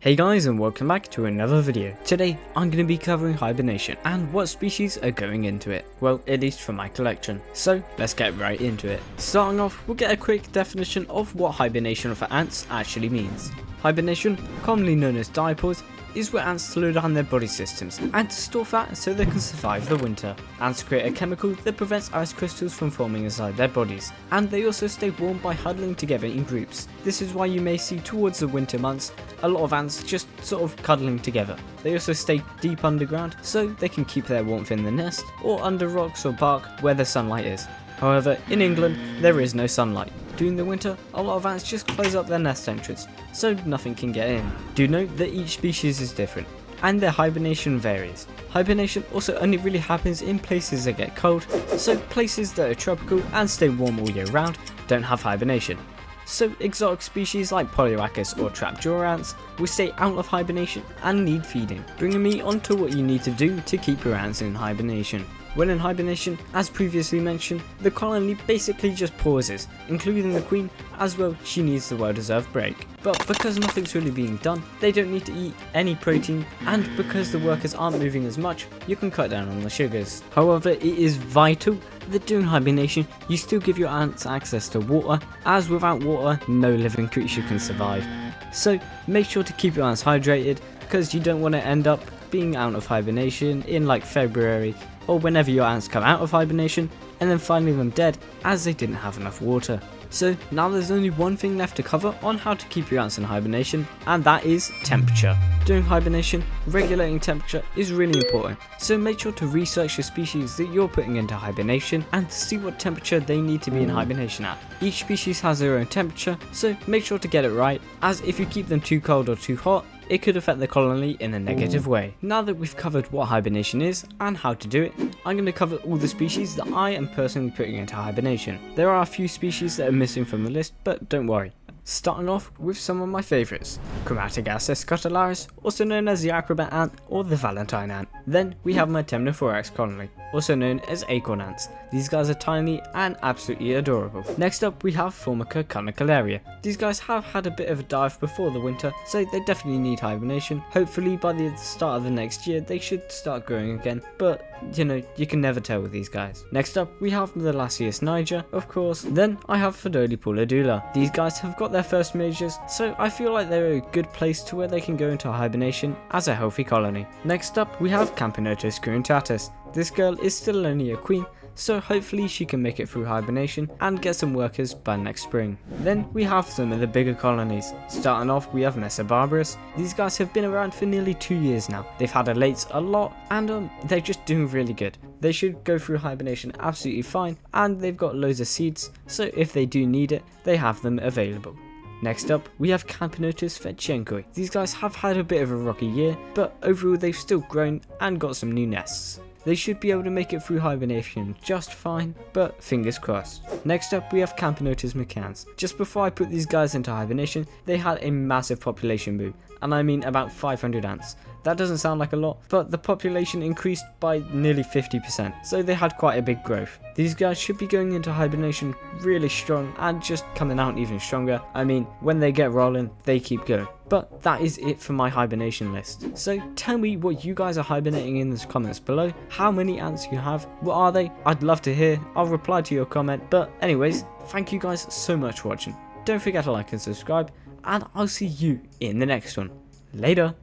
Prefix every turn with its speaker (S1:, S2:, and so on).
S1: Hey guys, and welcome back to another video. Today I'm going to be covering hibernation and what species are going into it. Well, at least for my collection. So let's get right into it. Starting off, we'll get a quick definition of what hibernation for ants actually means. Hibernation, commonly known as diapause, is where ants slow down their body systems and to store fat so they can survive the winter. Ants create a chemical that prevents ice crystals from forming inside their bodies, and they also stay warm by huddling together in groups. This is why you may see towards the winter months a lot of ants just sort of cuddling together. They also stay deep underground so they can keep their warmth in the nest or under rocks or bark where the sunlight is. However, in England there is no sunlight. During the winter, a lot of ants just close up their nest entrance, so nothing can get in. Do note that each species is different, and their hibernation varies. Hibernation also only really happens in places that get cold, so places that are tropical and stay warm all year round don't have hibernation. So exotic species like Polyarchus or trapjaw ants will stay out of hibernation and need feeding, bringing me onto what you need to do to keep your ants in hibernation. When in hibernation, as previously mentioned, the colony basically just pauses, including the queen, as well she needs the well-deserved break. But because nothing's really being done, they don't need to eat any protein, and because the workers aren't moving as much, you can cut down on the sugars. However, it is vital that during hibernation, you still give your ants access to water, as without water, no living creature can survive. So make sure to keep your ants hydrated, because you don't want to end up being out of hibernation in like February, or whenever your ants come out of hibernation, and then finding them dead as they didn't have enough water. So now there's only one thing left to cover on how to keep your ants in hibernation, and that is temperature. During hibernation, regulating temperature is really important, so make sure to research the species that you're putting into hibernation and see what temperature they need to be in hibernation at. Each species has their own temperature, so make sure to get it right, as if you keep them too cold or too hot, it could affect the colony in a negative way. Now that we've covered what hibernation is and how to do it, I'm going to cover all the species that I am personally putting into hibernation. There are a few species that are missing from the list, but don't worry. Starting off with some of my favourites, Chromatigaster scutellaris, also known as the acrobat ant or the valentine ant. Then we have my Temnothorax colony, also known as acorn ants. These guys are tiny and absolutely adorable. Next up we have Formica cunicularia. These guys have had a bit of a dive before the winter, so they definitely need hibernation. Hopefully by the start of the next year they should start growing again, but you know, you can never tell with these guys. Next up we have the Lasius niger, of course. Then I have Fidoli puladula. These guys have got their first majors, so I feel like they're a good place to where they can go into hibernation as a healthy colony. Next up we have Camponotus currentatus. This girl is still only a queen, so hopefully she can make it through hibernation and get some workers by next spring. Then we have some of the bigger colonies. Starting off we have Mesobarbarus. These guys have been around for nearly 2 years now. They've had elates a lot and they're just doing really good. They should go through hibernation absolutely fine, and they've got loads of seeds, so if they do need it, they have them available. Next up, we have Camponotus fetchenkoi. These guys have had a bit of a rocky year, but overall they've still grown and got some new nests. They should be able to make it through hibernation just fine, but fingers crossed. Next up we have Camponotus micans. Just before I put these guys into hibernation, they had a massive population boom, and I mean about 500 ants. That doesn't sound like a lot, but the population increased by nearly 50%, so they had quite a big growth. These guys should be going into hibernation really strong and just coming out even stronger. I mean, when they get rolling, they keep going. But that is it for my hibernation list. So tell me what you guys are hibernating in the comments below. How many ants you have? What are they? I'd love to hear. I'll reply to your comment. But anyways, thank you guys so much for watching. Don't forget to like and subscribe, and I'll see you in the next one. Later.